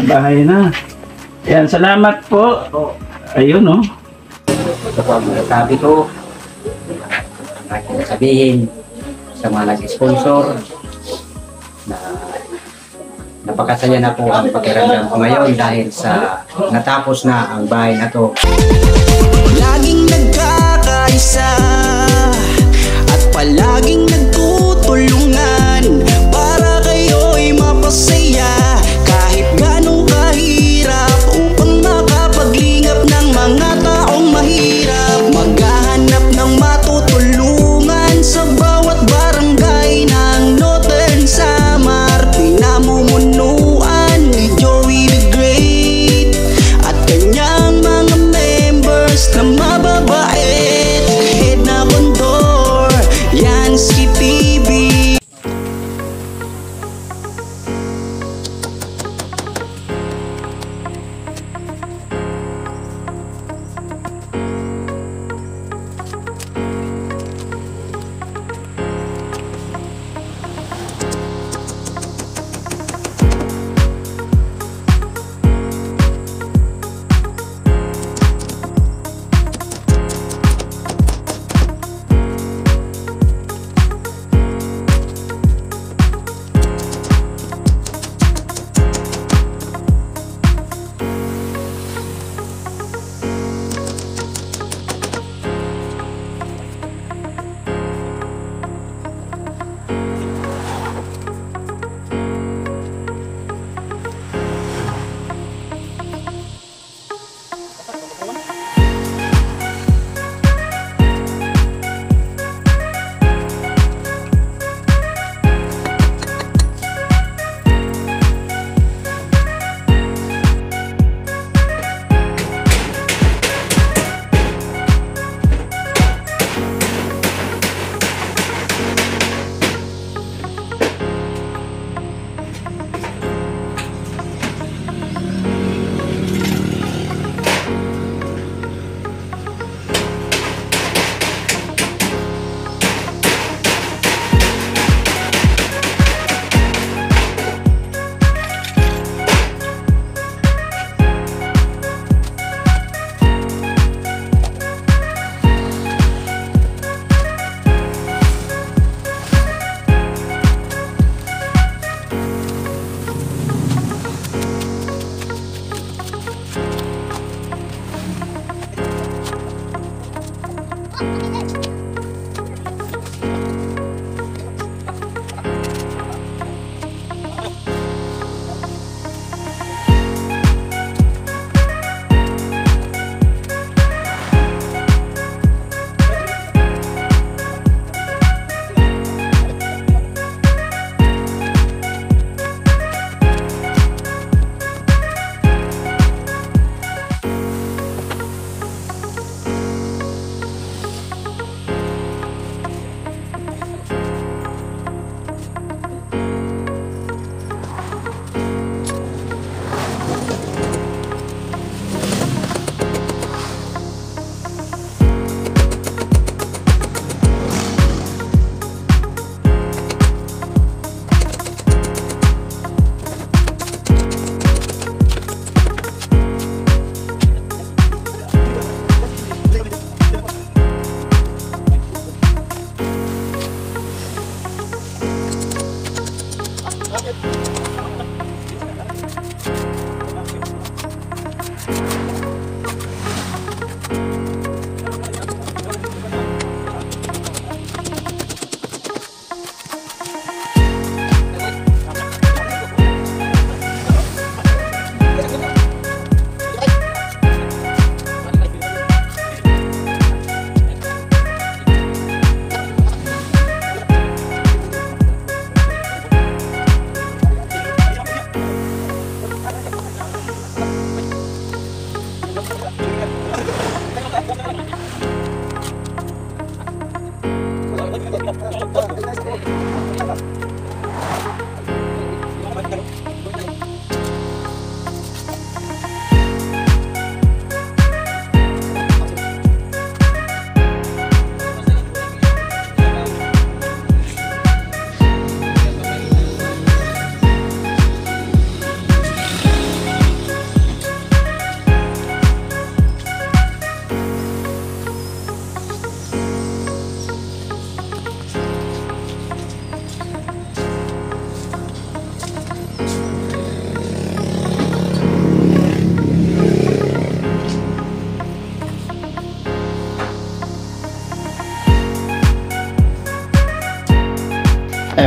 bahay na. Yan, salamat po. Ayun, no? Ito po ang sabi ko. Aking sabihin sa mga nag-sponsor na napakasaya na po ang pakiramdam ko ngayon dahil sa natapos na ang bahay na to. Laging nagkakaisa at palaging nagtutulungan para kayo'y mapasaya kahit ganong kahirap upang makapaglingap ng mga taong mahirap. Maghahanap ng matutulungan sa bawat barangay ng Northern Samar. Pinamumunuan ni Joey the Great at kanyang mga members na mababait. Head na kondor, yan skippy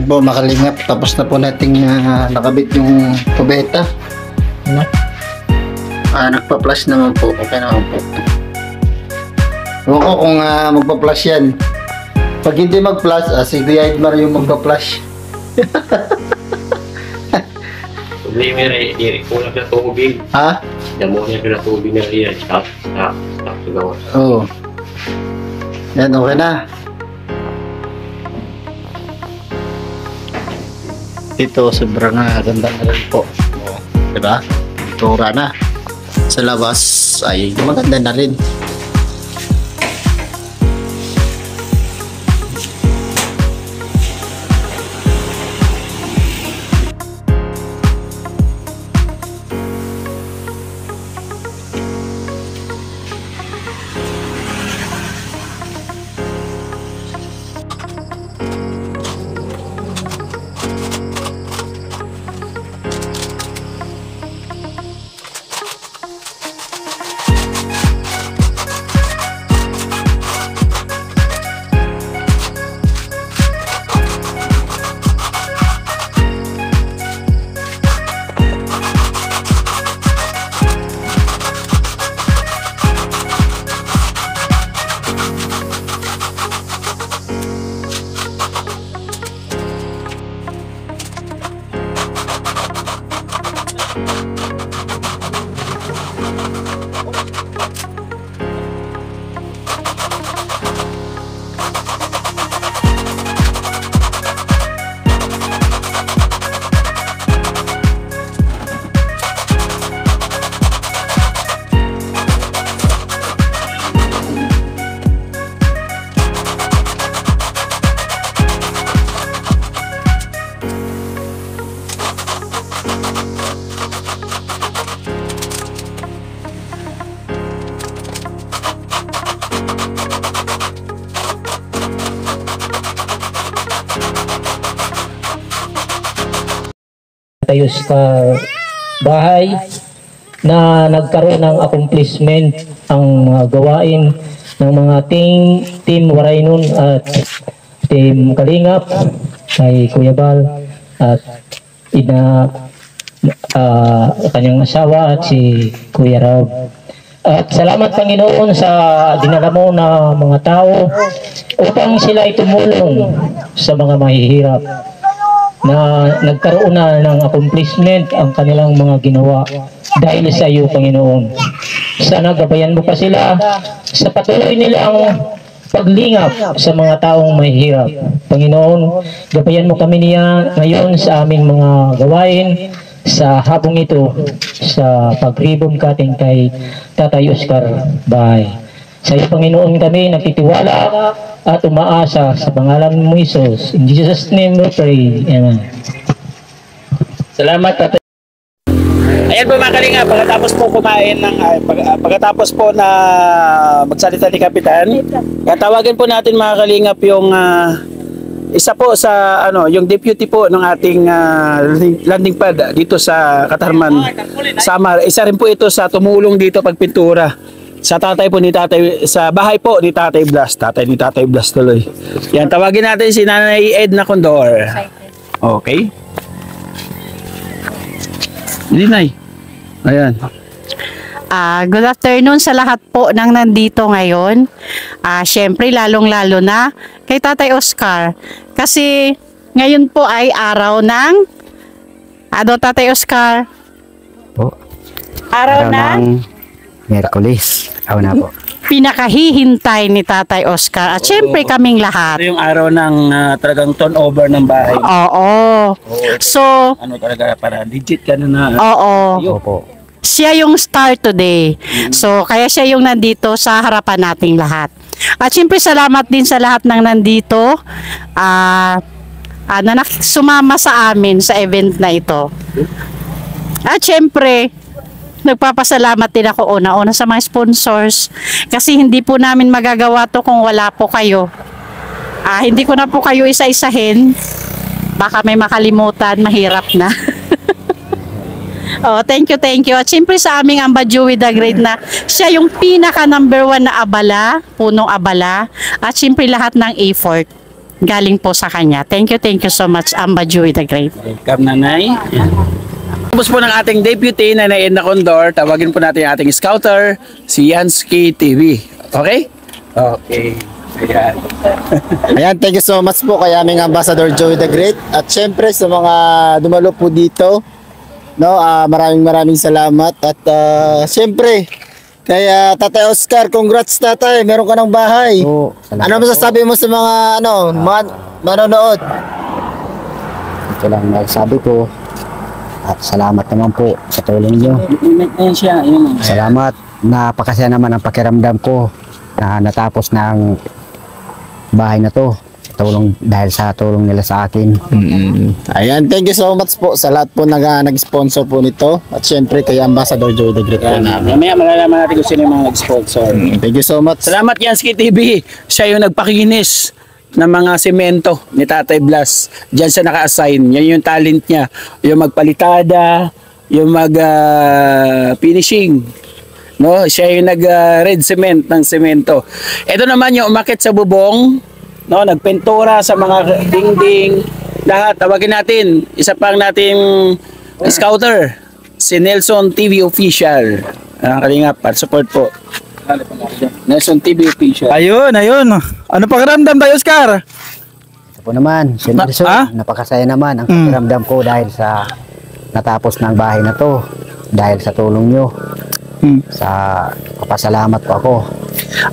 Ayan po, makalingap. Tapos na po nating nakabit yung kubeta. Ano? Nagpa-flash naman po. Okay naman po. Ewan ko kung magpa-flash yan. Pag hindi mag-flash, si Kuya Edmar yung magpa-flash. Problema rin, kulang na tubig. Ha? Damo niya na tubig na riyan. Stop. Sigaw. Oo. Yan, okay na. Ito, sobrang ganda na rin po. O, diba? Tura na. Sa labas ay maganda na rin. Ayos ka bahay na nagkaroon ng accomplishment ang mga gawain ng mga team Waraynon at team Kalingap kay Kuya Bal at kanyang asawa at si Kuya Rob. At salamat Panginoon sa dinala mo na mga tao upang sila ay tumulong sa mga mahihirap na nagkaroon na ng accomplishment ang kanilang mga ginawa dahil sa iyo, Panginoon. Sana gabayan mo pa sila sa patuloy nilang paglingap sa mga taong mahihirap. Panginoon, gabayan mo kami niya ngayon sa aming mga gawain sa habong ito sa pag-ribbon cutting kay Tatay Oscar Bahay. Sa iyo, Panginoon, kami nagtitiwala at umaasa sa pangalan mo, Jesus. In Jesus' name we pray. Amen. Salamat, Tatay. Ayan po mga Kalingap, pagkatapos po kumain ng pagkatapos po na magsalita ni Kapitan, tawagin po natin mga Kalingap yung isa po sa yung deputy po ng ating landing pad dito sa Katarman, Samar. Isa rin po ito sa tumulong dito pagpintura sa tatay po ni Tatay, sa bahay po ni Tatay Blas. Tatay ni Tatay Blas tuloy. Yan, tawagin natin si Nanay Edna Condor. Okay. Dinay. Ayan. Good afternoon sa lahat po ng nandito ngayon. Syempre lalong-lalo na kay Tatay Oscar. Kasi ngayon po ay araw ng Tatay Oscar? Po. Araw ng Miyerkules. Na po. Pinakahihintay ni Tatay Oscar. At syempre kaming lahat. Ito yung araw ng talagang turnover ng bahay. Oo. So, Talaga para legit ka na. oo. Opo. Siya yung star today. So, kaya siya yung nandito sa harapan nating lahat. At syempre, salamat din sa lahat ng nandito na sumama sa amin sa event na ito. At syempre, nagpapasalamat din ako una-una sa mga sponsors kasi hindi po namin magagawa to kung wala po kayo. Hindi ko na po kayo isa-isahin. Baka may makalimutan, mahirap na. Thank you. At siyempre sa aming Amba Joey the Great na siya yung pinaka #1 na abala, punong abala. At siyempre lahat ng effort. galing po sa kanya. Thank you so much, Amba Joy the Great. Welcome, Nanay. Yan. Tapos po ng ating deputy, Nanay Edna Condor, tawagin po natin yung ating scouter, si Yansky TV. Okay? Okay. Ayan. Ayan, thank you so much po kay aming Ambassador Joey the Great. At syempre sa mga dumalo po dito, no, maraming salamat. At syempre, kay Tatay Oscar, congrats tatay, meron ka ng bahay. Ano masasabi mo sa mga manonood? Ito lang sabi ko. At salamat naman po sa tulong niyo. Ayan siya. Ayan. Salamat. Napakasaya naman ang pakiramdam ko na natapos na ang bahay na to. Dahil sa tulong nila sa akin. Ayan, thank you so much po sa lahat po nag-sponsor po nito. At syempre kay Ambassador Joey the Great po namin. Mamaya malalaman natin kung sino yung mga nag-sponsor. Thank you so much. Salamat Yansky TV. Siya yung nagpakinis ng mga semento ni Tatay Blas. Diyan siya naka-assign. Yan yung talent niya. Yung magpalitada, yung mag-finishing. No, siya yung nag-red cement ng semento. Ito naman yung umakit sa bubong, no, nagpentura sa mga dingding, lahat. Tawagin natin, isa pang nating scouter, si Nelson TV Official. Kalingap, support po. Nelson TV Official. Ayun. Ano pakiramdam tayo, Oscar? Ito po naman, napakasaya naman ang pakiramdam ko dahil sa natapos ng bahay na to. Dahil sa tulong nyo. Sa papasalamat po ako.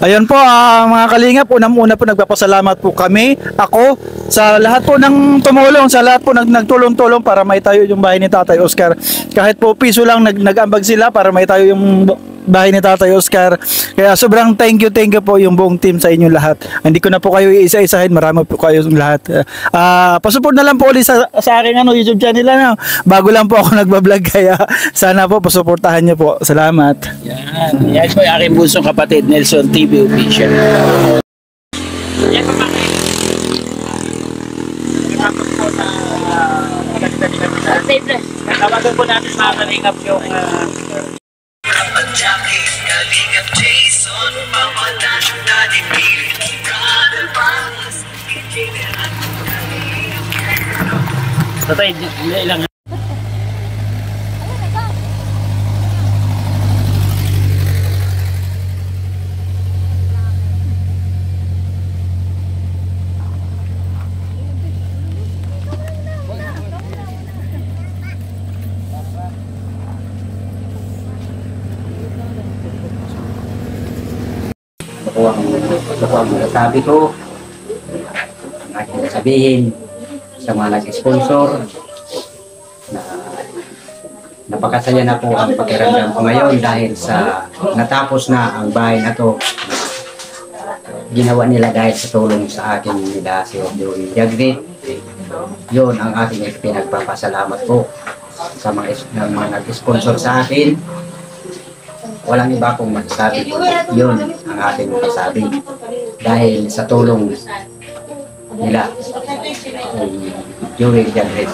Ayun po, mga kalingap, unang-una po nagpapasalamat po kami, ako, sa lahat po ng tumulong, sa lahat po nagtulong-tulong para may tayo yung bahay ni Tatay Oscar. Kahit po piso lang nag-ambag sila para may tayo yung bahay ni Tatay Oscar. Kaya sobrang thank you po yung buong team sa inyo lahat. Hindi ko na po kayo iisa-isahin, marami po kayo lahat. Pasupport na lang po ulit sa aking YouTube channel na. Bago lang po ako nagbablog, kaya sana po pasuportahan niyo po. Salamat. Yan po yung aking bunsong kapatid, Nelson TV Official. Yan po mga tawagan po natin mga kalingap yung Tatay, ilang Ito ang masasabi ko, ang aking sabihin sa mga nag-sponsor na napakasaya na po ang pakiramdam ko ngayon dahil sa natapos na ang bahay na to. Ginawa nila dahil sa tulong sa akin nila si Joey the Great. Yun ang aking pinagpapasalamat po sa mga nag-sponsor sa akin. Walang iba akong masasabi. Yun ang aking masasabi. Dahil sa tulong nila, Joey the Great,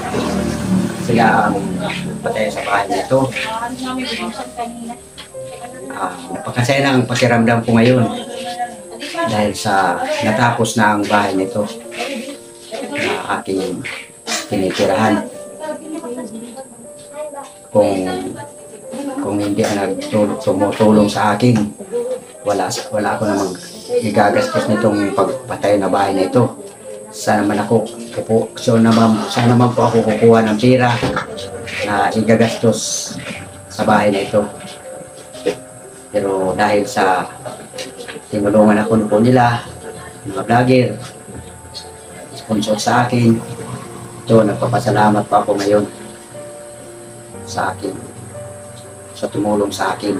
sila ang patay sa bahay nito. Napakasaya na ang pakiramdam ko ngayon dahil sa natapos na ang bahay nito na aking tinitirahan. Kung hindi tumutulong sa akin, wala ako namang igagastos nitong pagpatay na bahay na ito. Sana naman po ako kukuha ng pera na igagastos sa bahay na ito. Pero dahil sa tinulungan ako po nila, mga vlogger, sponsor sa akin, ito, nagpapasalamat pa ako ngayon sa akin, sa tumulong sa akin.